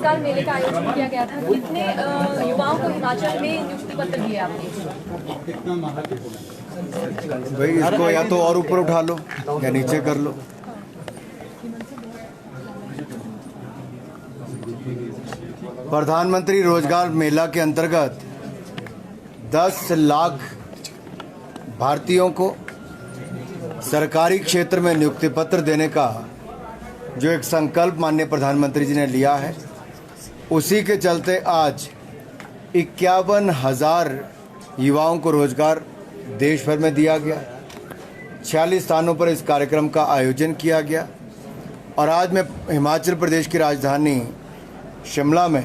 रोजगार मेले का आयोजन किया गया था। कितने युवाओं को हिमाचल में नियुक्ति पत्र दिए आपने? भाई इसको या तो और ऊपर उठा लो या नीचे कर लो। प्रधानमंत्री रोजगार मेला के अंतर्गत 10 लाख भारतीयों को सरकारी क्षेत्र में नियुक्ति पत्र देने का जो एक संकल्प माननीय प्रधानमंत्री जी ने लिया है, उसी के चलते आज 51,000 युवाओं को रोजगार देश भर में दिया गया। 46 स्थानों पर इस कार्यक्रम का आयोजन किया गया और आज मैं हिमाचल प्रदेश की राजधानी शिमला में,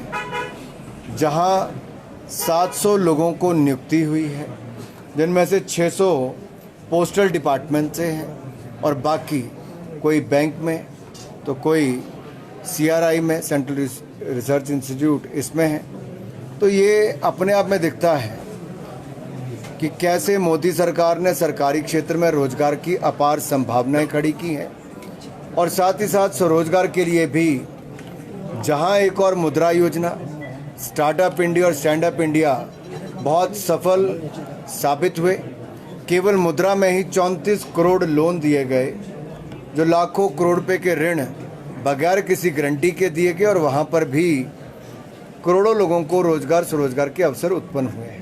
जहां 700 लोगों को नियुक्ति हुई है, जिनमें से 600 पोस्टल डिपार्टमेंट से हैं और बाकी कोई बैंक में तो कोई CRI में, सेंट्रल रिसर्च इंस्टीट्यूट, इसमें है। तो ये अपने आप में दिखता है कि कैसे मोदी सरकार ने सरकारी क्षेत्र में रोजगार की अपार संभावनाएं खड़ी की हैं और साथ ही साथ स्वरोजगार के लिए भी जहां एक और मुद्रा योजना, स्टार्टअप इंडिया और स्टैंड अप इंडिया बहुत सफल साबित हुए। केवल मुद्रा में ही 34 करोड़ लोन दिए गए, जो लाखों करोड़ रुपए के ऋण बगैर किसी गारंटी के दिए गए और वहां पर भी करोड़ों लोगों को रोजगार स्वरोजगार के अवसर उत्पन्न हुए हैं।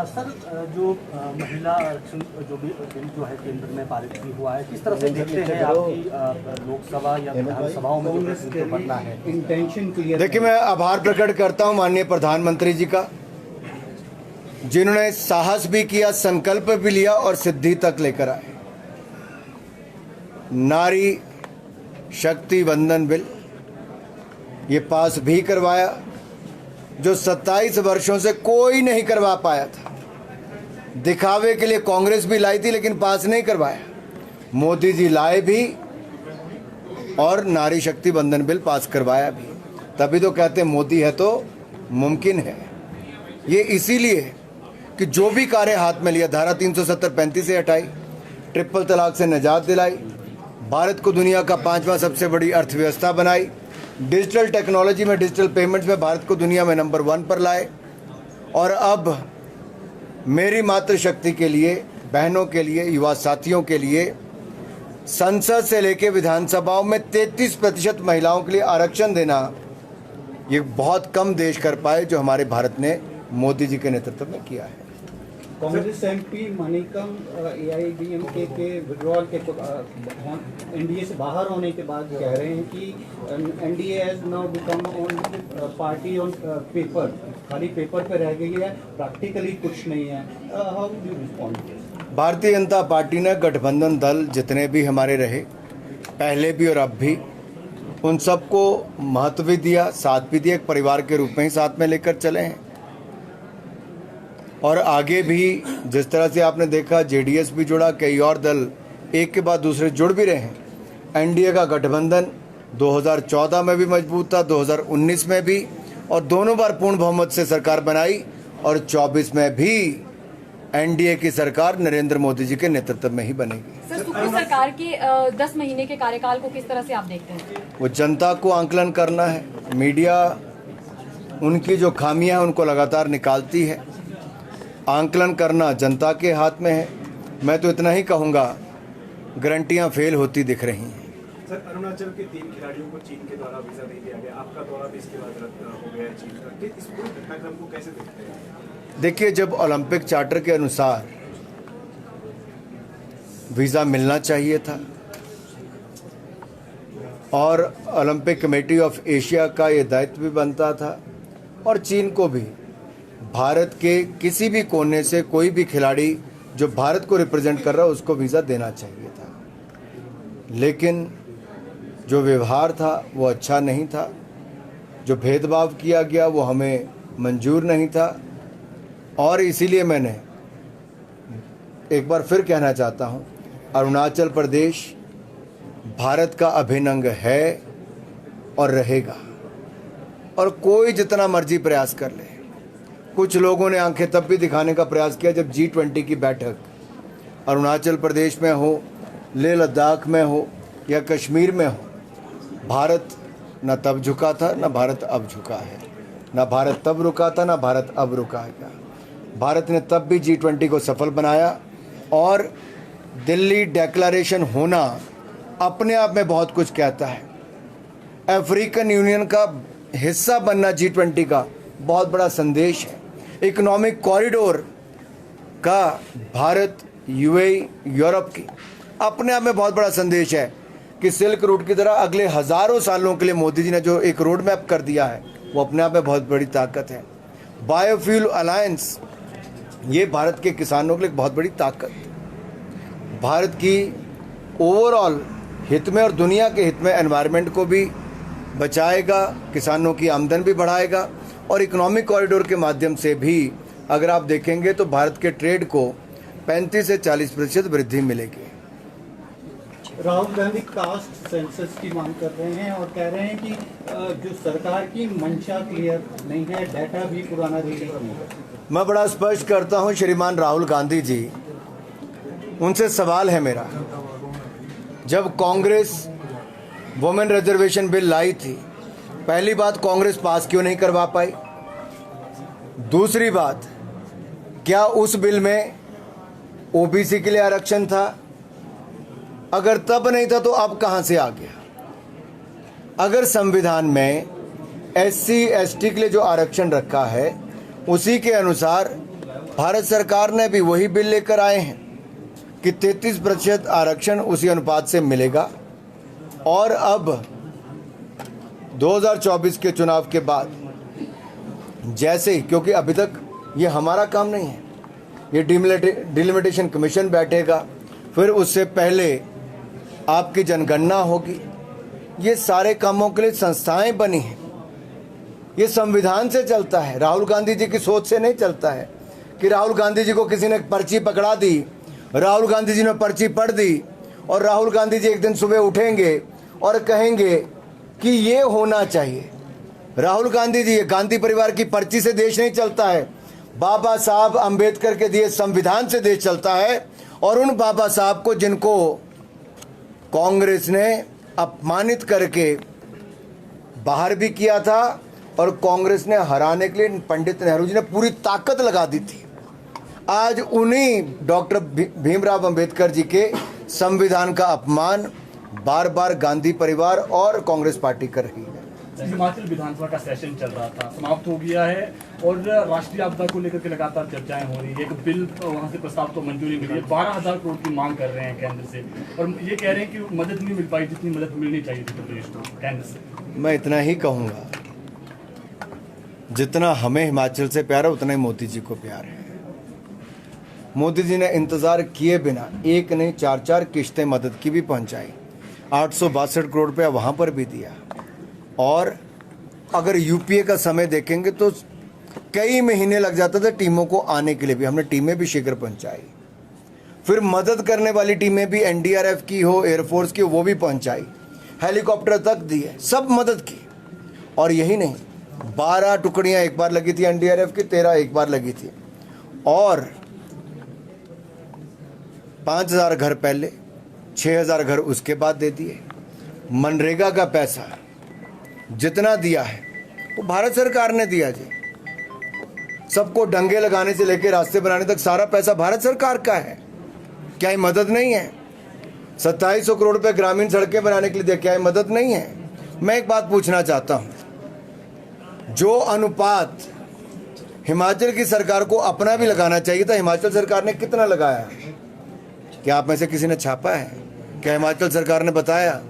सर, जो महिला आरक्षण जो बिल जो है केंद्र में पारित भी हुआ है, किस तरह से देखते हैं आपकी लोकसभा या विधानसभाओं में जो प्रतिनिधित्व बनना है? Intention clear. देखिए, मैं आभार प्रकट करता हूं माननीय प्रधानमंत्री जी का, जिन्होंने साहस भी किया, संकल्प भी लिया और सिद्धि तक लेकर आए। नारी शक्ति वंदन बिल ये पास भी करवाया, जो 27 वर्षों से कोई नहीं करवा पाया था। दिखावे के लिए कांग्रेस भी लाई थी लेकिन पास नहीं करवाया। मोदी जी लाए भी और नारी शक्ति वंदन बिल पास करवाया भी। तभी तो कहते हैं मोदी है तो मुमकिन है। ये इसीलिए कि जो भी कार्य हाथ में लिया, धारा 370-35 से हटाई, ट्रिपल तलाक से निजात दिलाई, भारत को दुनिया का 5वां सबसे बड़ी अर्थव्यवस्था बनाई, डिजिटल टेक्नोलॉजी में, डिजिटल पेमेंट्स में भारत को दुनिया में नंबर 1 पर लाए। और अब मेरी मातृशक्ति के लिए, बहनों के लिए, युवा साथियों के लिए संसद से लेकर विधानसभाओं में 33% महिलाओं के लिए आरक्षण देना, ये बहुत कम देश कर पाए जो हमारे भारत ने मोदी जी के नेतृत्व में किया है। कांग्रेस MP मनिकम AIADMK के विड्रॉल के NDA से बाहर होने के बाद कह रहे हैं कि NDA has now become only party on paper, खाली पेपर पे रह गई है, प्रैक्टिकली कुछ नहीं है। How do you respond? Bharatiya Janata party ने गठबंधन दल जितने भी हमारे रहे, पहले भी और अब भी, उन सबको महत्व भी दिया, साथ भी दिया, एक परिवार के रूप में ही साथ में लेकर चले हैं। और आगे भी जिस तरह से आपने देखा, JDS भी जुड़ा, कई और दल एक के बाद दूसरे जुड़ भी रहे हैं। NDA का गठबंधन 2014 में भी मजबूत था, 2019 में भी, और दोनों बार पूर्ण बहुमत से सरकार बनाई और 24 में भी NDA की सरकार नरेंद्र मोदी जी के नेतृत्व में ही बनेगी। सर, सुप्रीम सरकार के 10 महीने के कार्यकाल को किस तरह से आप देखते हैं? वो जनता को आंकलन करना है। मीडिया उनकी जो खामियां हैं उनको लगातार निकालती है। आंकलन करना जनता के हाथ में है। मैं तो इतना ही कहूँगा, गारंटियाँ फेल होती दिख रही हैं। सर, अरुणाचल के 3 खिलाड़ियों को चीन के द्वारा वीजा नहीं दिया गया, आपका दौरा भी इसके बाद रद्द हो गया है चीन का। इस पूरे घटनाक्रम को कैसे देखते हैं? देखिए, जब ओलंपिक चार्टर के अनुसार वीज़ा मिलना चाहिए था और ओलंपिक कमेटी ऑफ एशिया का ये दायित्व भी बनता था, और चीन को भी भारत के किसी भी कोने से कोई भी खिलाड़ी जो भारत को रिप्रेजेंट कर रहा है उसको वीज़ा देना चाहिए था। लेकिन जो व्यवहार था वो अच्छा नहीं था, जो भेदभाव किया गया वो हमें मंजूर नहीं था। और इसीलिए मैंने एक बार फिर कहना चाहता हूँ, अरुणाचल प्रदेश भारत का अभिन्न अंग है और रहेगा, और कोई जितना मर्जी प्रयास कर ले। कुछ लोगों ने आंखें तब भी दिखाने का प्रयास किया जब G20 की बैठक अरुणाचल प्रदेश में हो, लेह लद्दाख में हो या कश्मीर में हो, भारत ना तब झुका था, ना भारत अब झुका है। ना भारत तब रुका था, ना भारत अब रुकाएगा। भारत ने तब भी G20 को सफल बनाया और दिल्ली डिक्लेरेशन होना अपने आप में बहुत कुछ कहता है। अफ्रीकन यूनियन का हिस्सा बनना G20 का बहुत बड़ा संदेश है। इकोनॉमिक कॉरिडोर का भारत, यूएई, यूरोप की अपने आप में बहुत बड़ा संदेश है कि सिल्क रूट की तरह अगले हज़ारों सालों के लिए मोदी जी ने जो एक रोड मैप कर दिया है वो अपने आप में बहुत बड़ी ताकत है। बायोफ्यूल अलायंस, ये भारत के किसानों के लिए बहुत बड़ी ताकत, भारत की ओवरऑल हित में और दुनिया के हित में एनवायरनमेंट को भी बचाएगा, किसानों की आमदन भी बढ़ाएगा और इकोनॉमिक कॉरिडोर के माध्यम से भी अगर आप देखेंगे तो भारत के ट्रेड को 35 से 40% वृद्धि मिलेगी। राहुल गांधी कास्ट सेंसस की मांग कर रहे हैं और कह रहे हैं कि जो सरकार की मंशा क्लियर नहीं है, डाटा भी पुराना रिलीज नहीं है। मैं बड़ा स्पष्ट करता हूं श्रीमान राहुल गांधी जी, उनसे सवाल है मेरा, जब कांग्रेस वुमेन रिजर्वेशन बिल लाई थी, पहली बात कांग्रेस पास क्यों नहीं करवा पाई? दूसरी बात, क्या उस बिल में ओबीसी के लिए आरक्षण था? अगर तब नहीं था तो अब कहां से आ गया? अगर संविधान में एससी एसटी के लिए जो आरक्षण रखा है उसी के अनुसार भारत सरकार ने भी वही बिल लेकर आए हैं कि 33% आरक्षण उसी अनुपात से मिलेगा। और अब 2024 के चुनाव के बाद जैसे ही, क्योंकि अभी तक ये हमारा काम नहीं है, ये डिलिमिटेशन कमीशन बैठेगा, फिर उससे पहले आपकी जनगणना होगी, ये सारे कामों के लिए संस्थाएं बनी हैं, ये संविधान से चलता है, राहुल गांधी जी की सोच से नहीं चलता है कि राहुल गांधी जी को किसी ने पर्ची पकड़ा दी, राहुल गांधी जी ने पर्ची पढ़ दी और राहुल गांधी जी एक दिन सुबह उठेंगे और कहेंगे कि ये होना चाहिए। राहुल गांधी जी, गांधी परिवार की पर्ची से देश नहीं चलता है, बाबा साहब अंबेडकर के दिए संविधान से देश चलता है। और उन बाबा साहब को जिनको कांग्रेस ने अपमानित करके बाहर भी किया था और कांग्रेस ने हराने के लिए पंडित नेहरू जी ने पूरी ताकत लगा दी थी, आज उन्हीं डॉक्टर भीमराव अंबेडकर जी के संविधान का अपमान बार बार गांधी परिवार और कांग्रेस पार्टी कर रही है। हिमाचल विधानसभा का सेशन चल रहा था, समाप्त हो गया है और राष्ट्रीय आपदा को लेकर के लगातार चर्चाएं हो रही है। एक बिल वहां से प्रस्ताव को मंजूरी मिली है, 12,000 करोड़ की मांग कर रहे हैं केंद्र से और ये कह रहे हैं कि मदद नहीं मिल पाई जितनी मदद मिलनी चाहिए थी प्रदेश को केंद्र से। मैं इतना ही कहूँगा, जितना हमें हिमाचल से प्यार है उतना ही मोदी जी को प्यार है। मोदी जी ने इंतजार किए बिना एक नहीं 4-4 किश्तें मदद की भी पहुंचाई, 862 करोड़ रुपया वहां पर भी दिया। और अगर यूपीए का समय देखेंगे तो कई महीने लग जाते थे टीमों को आने के लिए भी, हमने टीमें भी शीघ्र पहुंचाई। फिर मदद करने वाली टीमें भी एनडीआरएफ की हो, एयरफोर्स की हो, वो भी पहुंचाई, हेलीकॉप्टर तक दिए, सब मदद की। और यही नहीं, 12 टुकड़ियां एक बार लगी थी एनडीआरएफ की, 13 एक बार लगी थी और 5,000 घर पहले, 6,000 घर उसके बाद दे दिए। मनरेगा का पैसा जितना दिया है वो भारत सरकार ने दिया जी, सबको डंगे लगाने से लेकर रास्ते बनाने तक सारा पैसा भारत सरकार का है। क्या ये मदद नहीं है? 2700 करोड़ रुपए ग्रामीण सड़कें बनाने के लिए दिया, क्या ये मदद नहीं है? मैं एक बात पूछना चाहता हूं, जो अनुपात हिमाचल की सरकार को अपना भी लगाना चाहिए था, हिमाचल सरकार ने कितना लगाया? क्या आप में से किसी ने छापा है? क्या हिमाचल सरकार ने बताया?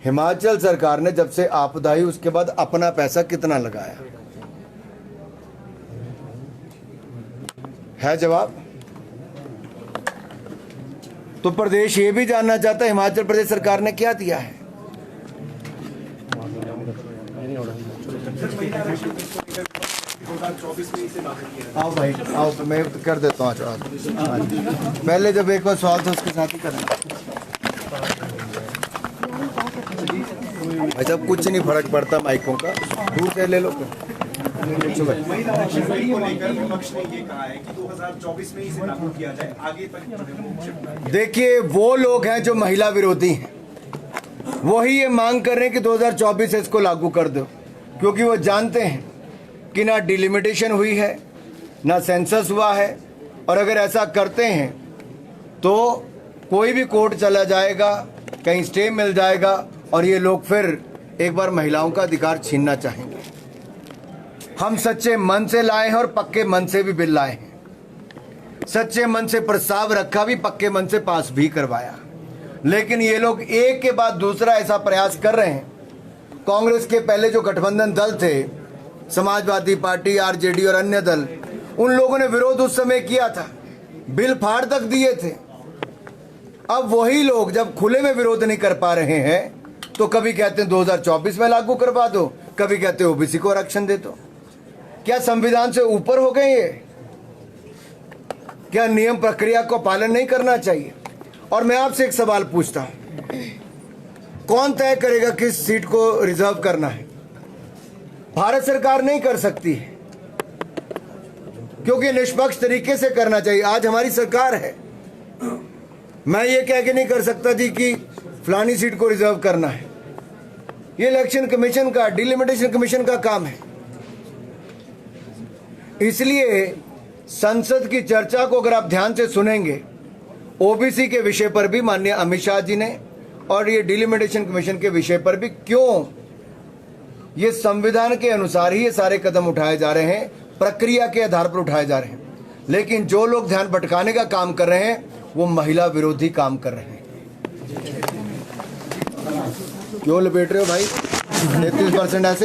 हिमाचल सरकार ने जब से आपदा आई उसके बाद अपना पैसा कितना लगाया है? जवाब तो प्रदेश ये भी जानना चाहता है हिमाचल प्रदेश सरकार ने क्या दिया है। आओ भाई आओ, तो मैं कर देता हूँ। पहले जब एक बार सवाल था उसके साथ ही करना। अच्छा, कुछ नहीं फर्क पड़ता माइकों का, दूर से ले लो। महिला आरक्षण को लेकर विपक्ष ने ये कहा है कि 2024 में इसे लागू किया जाए, आगे तक। देखिए, वो लोग हैं जो महिला विरोधी हैं, वही ये मांग कर रहे हैं कि 2024 से इसको लागू कर दो, क्योंकि वो जानते हैं कि ना डिलिमिटेशन हुई है ना सेंसस हुआ है, और अगर ऐसा करते हैं तो कोई भी कोर्ट चला जाएगा, कहीं स्टे मिल जाएगा और ये लोग फिर एक बार महिलाओं का अधिकार छीनना चाहेंगे। हम सच्चे मन से लाए हैं और पक्के मन से भी बिल लाए हैं, सच्चे मन से प्रस्ताव रखा भी, पक्के मन से पास भी करवाया, लेकिन ये लोग एक के बाद दूसरा ऐसा प्रयास कर रहे हैं। कांग्रेस के पहले जो गठबंधन दल थे, समाजवादी पार्टी, आरजेडी और अन्य दल, उन लोगों ने विरोध उस समय किया था, बिल फाड़ तक दिए थे। अब वही लोग जब खुले में विरोध नहीं कर पा रहे हैं तो कभी कहते हैं 2024 में लागू करवा दो, कभी कहते हैं ओबीसी को आरक्षण दे दो। क्या संविधान से ऊपर हो गए ये? क्या नियम प्रक्रिया को पालन नहीं करना चाहिए? और मैं आपसे एक सवाल पूछता हूं, कौन तय करेगा किस सीट को रिजर्व करना है? भारत सरकार नहीं कर सकती है, क्योंकि निष्पक्ष तरीके से करना चाहिए। आज हमारी सरकार है, मैं ये कह के नहीं कर सकता जी कि फलानी सीट को रिजर्व करना है। ये इलेक्शन कमीशन का, डिलिमिटेशन कमीशन का काम है। इसलिए संसद की चर्चा को अगर आप ध्यान से सुनेंगे, ओबीसी के विषय पर भी माननीय अमित शाह जी ने, और ये डिलिमिटेशन कमीशन के विषय पर भी, क्यों ये संविधान के अनुसार ही ये सारे कदम उठाए जा रहे हैं, प्रक्रिया के आधार पर उठाए जा रहे हैं। लेकिन जो लोग ध्यान भटकाने का काम कर रहे हैं वो महिला विरोधी काम कर रहे हैं। क्यों लपेट रहे हो भाई? 33% ऐसे